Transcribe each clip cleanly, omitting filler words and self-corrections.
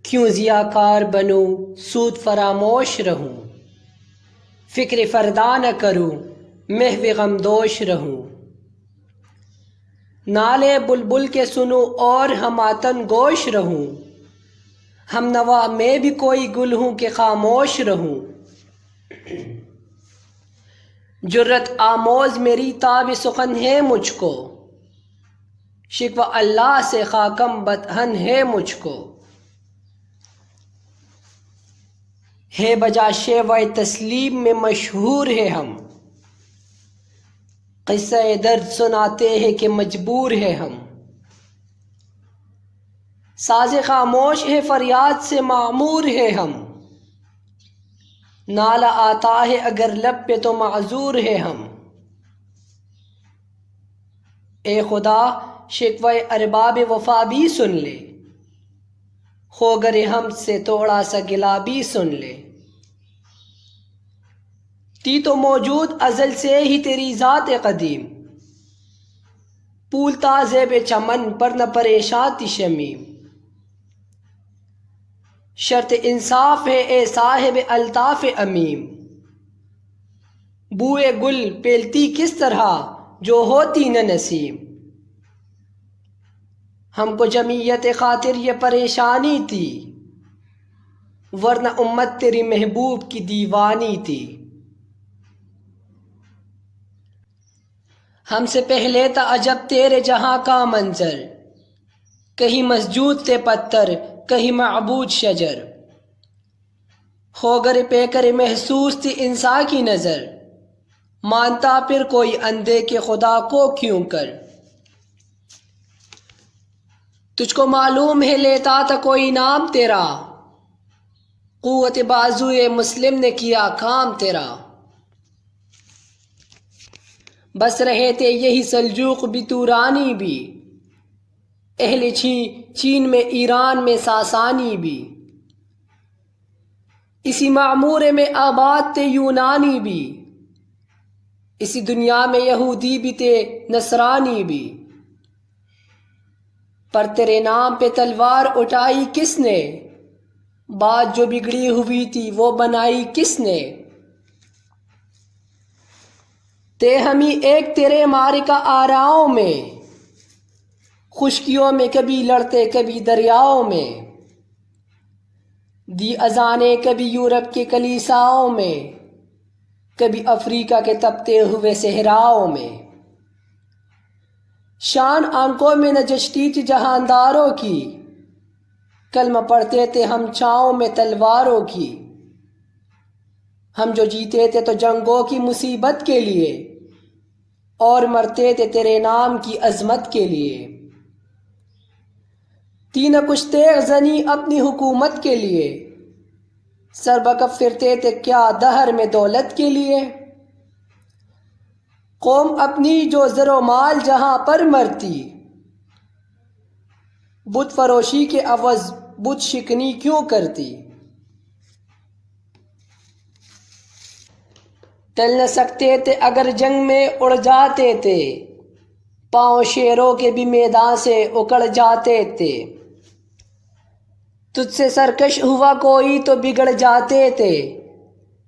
کیوں ضیاءکار بنوں سود فراموش رہوں، فکر فردا نہ کروں محو غمدوش رہوں۔ نالے بلبل کے سنوں اور ہم آتن گوش رہوں، ہم نوا میں بھی کوئی گل ہوں کہ خاموش رہوں۔ جرت آموز میری تاب سخن ہے مجھ کو، شکوہ اللہ سے خاکم بدہن ہے مجھ کو۔ ہے بجا شیوہ تسلیم میں مشہور ہے ہم، قصہ درد سناتے ہیں کہ مجبور ہے ہم۔ ساز خاموش ہے فریاد سے معمور ہے ہم، نالہ آتا ہے اگر لب پہ تو معذور ہے ہم۔ اے خدا شکوہ ارباب وفا بھی سن لے، ہو گر ہم سے تھوڑا سا گلہ بھی سن لے۔ تھی تو موجود ازل سے ہی تیری ذات قدیم، پھول تازے بے چمن پر نہ پریشاں تھی شمیم۔ شرط انصاف ہے اے صاحب الطاف عمیم، بوئے گل پھیلتی کس طرح جو ہوتی نہ نسیم۔ ہم کو جمعیت خاطر یہ پریشانی تھی، ورنہ امت تیری محبوب کی دیوانی تھی۔ ہم سے پہلے تھا عجب تیرے جہاں کا منظر، کہیں مسجود تھے پتھر کہیں معبود شجر۔ ہوگر پہ کر محسوس تھی انسان کی نظر، مانتا پھر کوئی اندھے کے خدا کو کیوں کر۔ تجھ کو معلوم ہے لیتا تھا کوئی نام تیرا، قوت بازوئے مسلم نے کیا کام تیرا۔ بس رہے تھے یہی سلجوق بھی تورانی بھی، اہل چین میں ایران میں ساسانی بھی، اسی معمورے میں آباد تھے یونانی بھی، اسی دنیا میں یہودی بھی تھے نصرانی بھی۔ پر تیرے نام پہ تلوار اٹھائی کس نے، بات جو بگڑی ہوئی تھی وہ بنائی کس نے۔ تے ہمیں ایک تیرے معرکہ آراؤں میں، خشکیوں میں کبھی لڑتے کبھی دریاؤں میں، دی اذانیں کبھی یورپ کے کلیساؤں میں، کبھی افریقہ کے تپتے ہوئے صحراؤں میں۔ شان آنکھوں میں نہ جچتی تھی جہانداروں کی، کلمہ پڑھتے تھے ہم چھاؤں میں تلواروں کی۔ ہم جو جیتے تھے تو جنگوں کی مصیبت کے لیے، اور مرتے تھے تیرے نام کی عظمت کے لیے۔ تین کچھ تیغ زنی اپنی حکومت کے لیے، سر بکف پھرتے تھے کیا دہر میں دولت کے لیے۔ قوم اپنی جو زر و مال جہاں پر مرتی، بت فروشی کے عوض بت شکنی کیوں کرتی۔ ٹل نہ سکتے تھے اگر جنگ میں اڑ جاتے تھے، پاؤں شیروں کے بھی میدان سے اکڑ جاتے تھے۔ تجھ سے سرکش ہوا کوئی تو بگڑ جاتے تھے،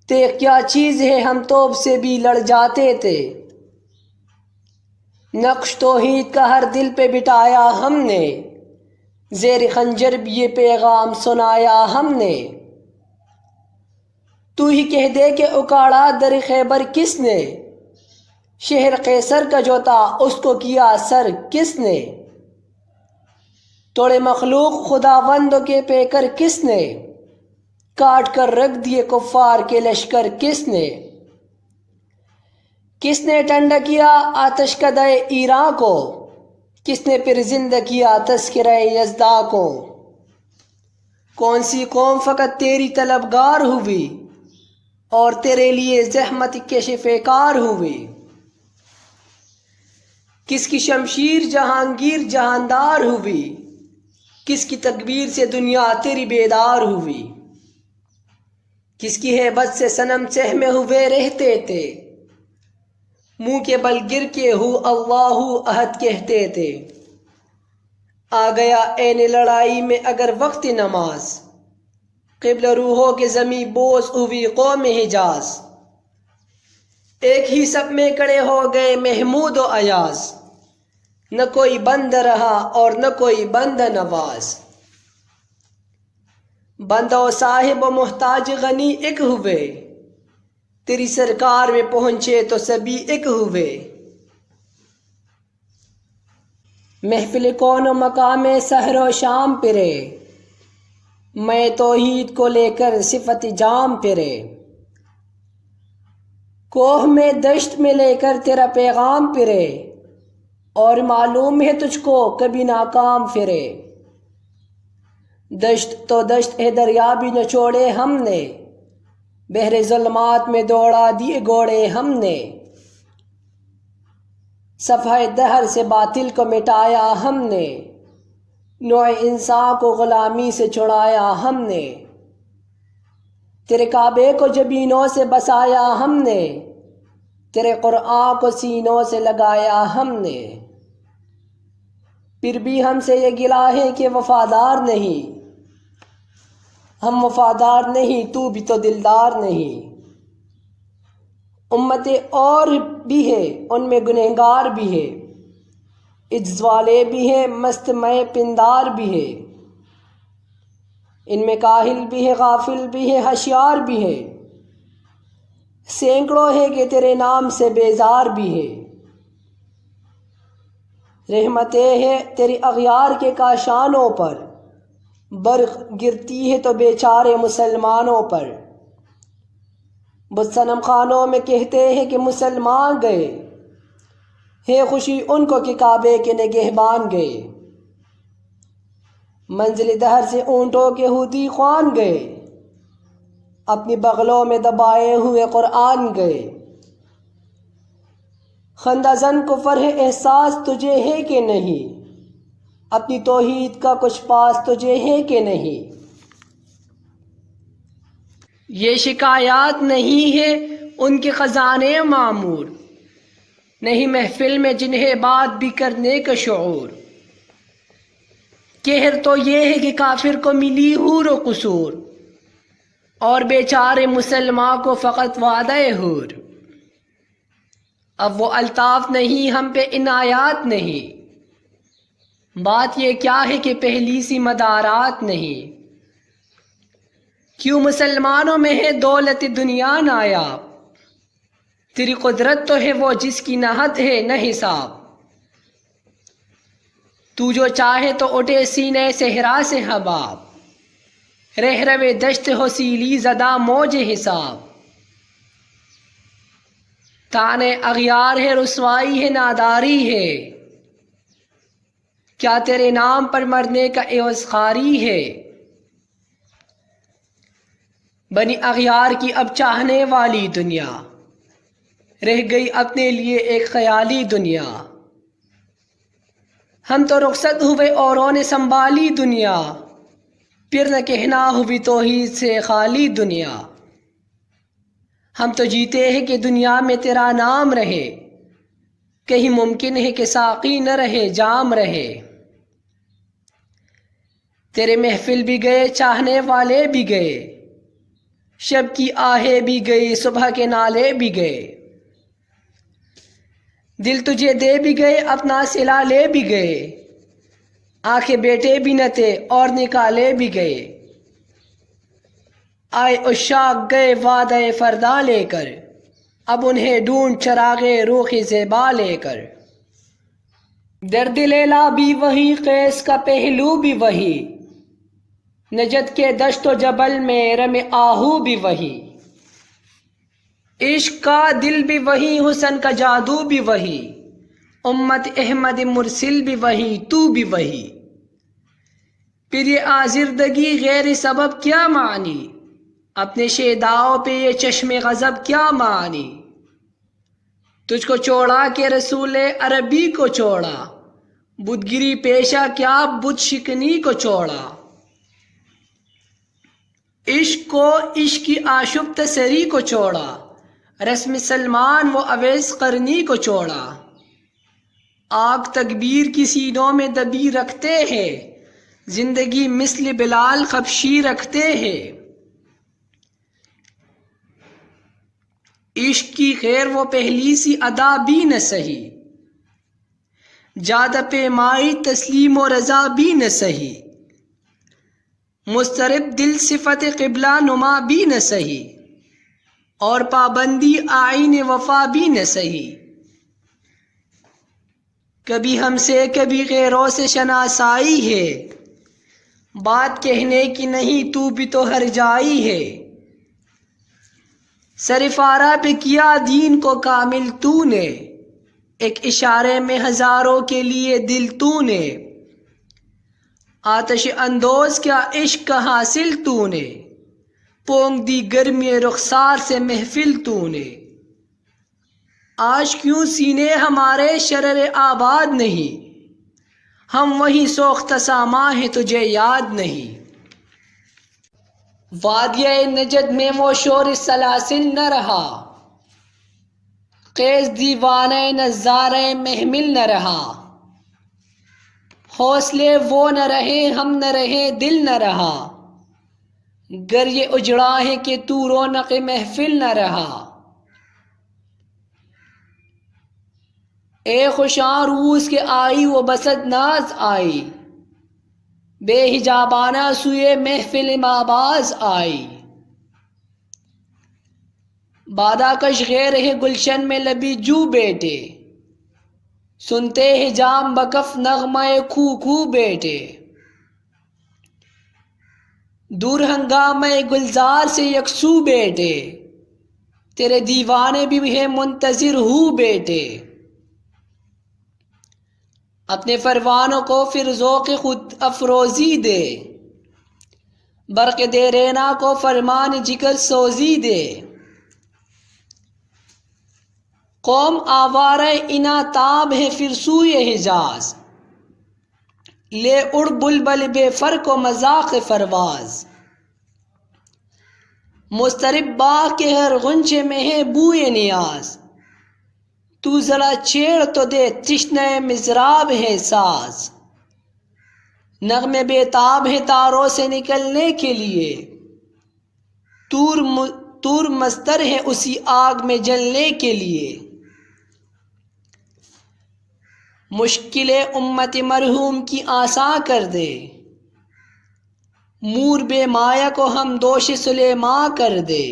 تے کیا چیز ہے ہم توپ سے بھی لڑ جاتے تھے۔ نقش توحید کا ہر دل پہ بٹھایا ہم نے، زیر خنجر بھی یہ پیغام سنایا ہم نے۔ تو ہی کہہ دے کہ اکاڑا در خیبر کس نے، شہر قیصر کا جو تھا اس کو کیا سر کس نے۔ توڑے مخلوق خداوند کے پیکر کس نے، کاٹ کر رکھ دیے کفار کے لشکر کس نے۔ کس نے ٹھنڈا کیا آتش کدہ ایراں کو، کس نے پھر زندہ کیا تذکرہ یزداں کو۔ کون سی قوم فقط تیری طلبگار ہوئی، اور تیرے لیے زحمت کشف کار ہوئی۔ کس کی شمشیر جہانگیر جہاندار ہوئی، کس کی تکبیر سے دنیا تیری بیدار ہوئی۔ کس کی ہیبت سے صنم سہمے ہوئے رہتے تھے، منہ کے بل گر کے ہو اللہ احد کہتے تھے۔ آ گیا عین لڑائی میں اگر وقت نماز، قبل روحوں کے زمیں بوس ہوئی قوم حجاز، ایک ہی سب میں کڑے ہو گئے محمود و ایاز، نہ کوئی بند رہا اور نہ کوئی بند نواز، بندہ و صاحب و محتاج غنی ایک ہوئے، تیری سرکار میں پہنچے تو سبھی ایک ہوئے، محفل کون و مقام سحر و شام پرے، میں توحید کو لے کر صفت جام پرے، کوہ میں دشت میں لے کر تیرا پیغام پرے، اور معلوم ہے تجھ کو کبھی ناکام پھرے، دشت تو دشت ہے دریا بھی نچوڑے ہم نے، بحر ظلمات میں دوڑا دیے گوڑے ہم نے، صفحہ دہر سے باطل کو مٹایا ہم نے، نوع انسان کو غلامی سے چھڑایا ہم نے، تیرے کعبے کو جبینوں سے بسایا ہم نے، تیرے قرآن کو سینوں سے لگایا ہم نے، پھر بھی ہم سے یہ گلہ ہے کہ وفادار نہیں، ہم وفادار نہیں تو بھی تو دلدار نہیں، امتیں اور بھی ہے ان میں گنہگار بھی ہے، عجز والے بھی ہیں مست میں پندار بھی ہے، ان میں کاہل بھی ہے غافل بھی ہے ہوشیار بھی ہے، سینکڑوں ہے کہ تیرے نام سے بیزار بھی ہے، رحمتیں ہے تیری اغیار کے کاشانوں پر، برق گرتی ہے تو بیچارے مسلمانوں پر، بت صنم خانوں میں کہتے ہیں کہ مسلمان گئے، ہے خوشی ان کو کہ کعبے کے نگہبان گئے، منزل دہر سے اونٹوں کے ہودی خوان گئے، اپنی بغلوں میں دبائے ہوئے قرآن گئے، خندہ زن کفر ہے احساس تجھے ہے کہ نہیں، اپنی توحید کا کچھ پاس تجھے ہے کہ نہیں، یہ شکایات نہیں ہے ان کے خزانے معمور، نہیں محفل میں جنہیں بات بھی کرنے کا شعور، کہر تو یہ ہے کہ کافر کو ملی حور و قصور، اور بیچارے مسلمان کو فقط وعدہ حور، اب وہ الطاف نہیں ہم پہ عنایات نہیں، بات یہ کیا ہے کہ پہلی سی مدارات نہیں، کیوں مسلمانوں میں ہے دولت دنیا نایاب، تیری قدرت تو ہے وہ جس کی نہ حد ہے نہ حساب، تو جو چاہے تو اٹھے سینے صحرا سے حباب، رہ روے دشت ہو سیلی زدہ موج حساب، تانے اغیار ہے رسوائی ہے ناداری ہے، کیا تیرے نام پر مرنے کا عوض خاری ہے، بنی اغیار کی اب چاہنے والی دنیا، رہ گئی اپنے لیے ایک خیالی دنیا، ہم تو رخصت ہوئے اوروں نے سنبھالی دنیا، پھر نہ کہنا ہوئی توحید سے خالی دنیا، ہم تو جیتے ہیں کہ دنیا میں تیرا نام رہے، کہیں ممکن ہے کہ ساقی نہ رہے جام رہے، تیرے محفل بھی گئے چاہنے والے بھی گئے، شب کی آہیں بھی گئی صبح کے نالے بھی گئے، دل تجھے دے بھی گئے اپنا صلہ لے بھی گئے، آنکھیں بیٹے بھی نہ تھے اور نکالے بھی گئے، آئے عشاق گئے وعدہ فردا لے کر، اب انہیں ڈھونڈ چراغے روخ زیبا لے کر، درد لیلا بھی وہی قیس کا پہلو بھی وہی، نجد کے دشت و جبل میں رم آہو بھی وہی، عشق کا دل بھی وہی حسن کا جادو بھی وہی، امت احمد مرسل بھی وہی تو بھی وہی، پھر یہ آزردگی غیر سبب کیا معنی، اپنے شیداؤں پہ یہ چشم غضب کیا معنی، تجھ کو چھوڑا کہ رسول عربی کو چھوڑا، بدگری پیشہ کیا بت شکنی کو چھوڑا، عشق کو عشق کی آشفت سری کو چھوڑا، رسم سلمان وہ اویس قرنی کو چھوڑا، آگ تکبیر کی سینوں میں دبی رکھتے ہیں، زندگی مثل بلال خبشی رکھتے ہیں، عشق کی خیر وہ پہلی سی ادا بھی نہ سہی، جادہ پیمائی تسلیم و رضا بھی نہ سہی، مضطرب دل صفت قبلہ نما بھی نہ سہی، اور پابندی آئین وفا بھی نہ سہی۔ کبھی ہم سے کبھی غیروں سے شناسائی ہے، بات کہنے کی نہیں تو بھی تو ہر جائی ہے، سرفارہ پہ کیا دین کو کامل تو نے، ایک اشارے میں ہزاروں کے لیے دل تو نے، آتش اندوز کیا عشق کا حاصل تو نے، پونک دی گرمی رخسار سے محفل تو نے، آج کیوں سینے ہمارے شرر آباد نہیں، ہم وہی سوختہ ساما ہیں تجھے یاد نہیں۔ وادیہ نجد میں وہ شور سلاسل نہ رہا، خیز دیوانہ نظارہ محمل نہ رہا، حوصلے وہ نہ رہے ہم نہ رہے دل نہ رہا، گر یہ اجڑا ہے کہ تو رونق محفل نہ رہا۔ اے خوشاں روز کے آئی وہ بسد ناز آئی، بے حجابانہ سوئے محفل ماباز آئی، بادہ کش غیر ہے گلشن میں لبی جو بیٹے، سنتے ہیں جام بکف نغمہ کھو کھو بیٹے، دور ہنگامہ گلزار سے یکسو بیٹے، تیرے دیوانے بھی ہے منتظر ہو بیٹے، اپنے پروانوں کو پھر ذوق خود افروزی دے، برق دے رینا کو فرمان جگر سوزی دے، قوم آوارہ اناتاب ہے پھر سوئے حجاز، لے اڑ بلبل بے فرق و مذاق فرواز، مضطرب باغ کے ہر غنچے میں ہے بوئے نیاز، تو ذرا چھیڑ تو دے تشنہ مضراب ہے ساز، نغمے بے تاب ہے تاروں سے نکلنے کے لیے، تور مستر ہے اسی آگ میں جلنے کے لیے، مشکل امت مرحوم کی آساں کر دے، مور بے مایا کو ہم دوش سلیماں کر دے،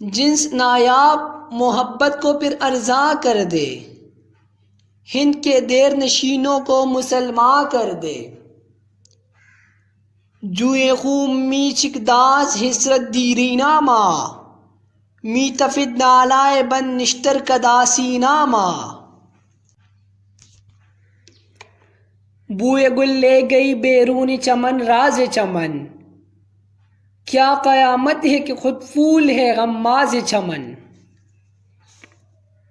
جنس نایاب محبت کو پھر ارزاں کر دے، ہند کے دیر نشینوں کو مسلماں کر دے، جوئے خوم می چکداز حسرت دیرینا ماں، می تفد نالائے بن نشتر کداسینا ماں، بوئے گل لے گئی بیرون چمن راز چمن، کیا قیامت ہے کہ خود پھول ہے غماز چمن،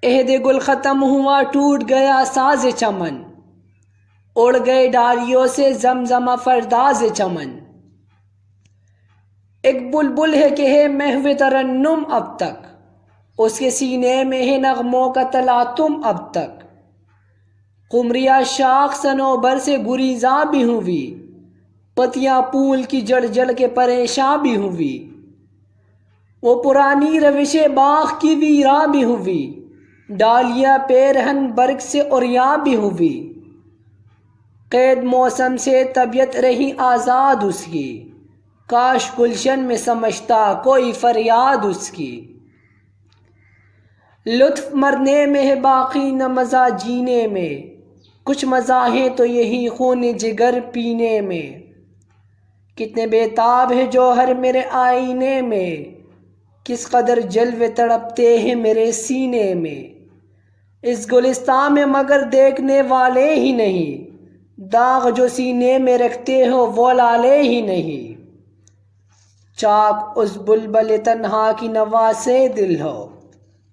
عہد گل ختم ہوا ٹوٹ گیا ساز چمن، اڑ گئے ڈالیوں سے زمزمہ فرداز چمن، ایک بلبل ہے کہ ہے محو ترنم اب تک، اس کے سینے میں ہے نغموں کا تلاطم اب تک، قمریہ شاخ صنوبر سے گریزاں بھی ہوئی، پتیاں پھول کی جڑ جڑ کے پریشاں بھی ہوئی، وہ پرانی روش باغ کی ویراں بھی ہوئی، ڈالیاں پیرہن برگ سے اوریاں بھی ہوئی، قید موسم سے طبیعت رہی آزاد اس کی، کاش گلشن میں سمجھتا کوئی فریاد اس کی، لطف مرنے میں ہے باقی نہ مزہ جینے میں، کچھ مزہ ہے تو یہی خون جگر پینے میں، کتنے بے تاب ہے جوہر میرے آئینے میں، کس قدر جلوے تڑپتے ہیں میرے سینے میں، اس گلستان میں مگر دیکھنے والے ہی نہیں، داغ جو سینے میں رکھتے ہو وہ لالے ہی نہیں، چاک اس بلبل تنہا کی نوا سے دل ہو،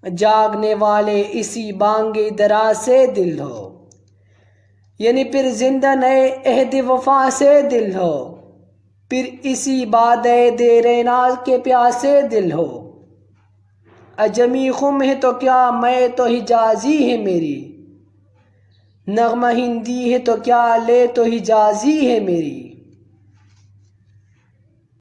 جاگنے والے اسی بانگ درا سے دل ہو، یعنی پھر زندہ نئے عہد وفا سے دل ہو، پھر اسی بادے دیرنا کے پیاسے دل ہو، عجمی خم ہے تو کیا میں تو حجازی ہے میری، نغمہ ہندی ہے تو کیا لے تو حجازی ہے میری،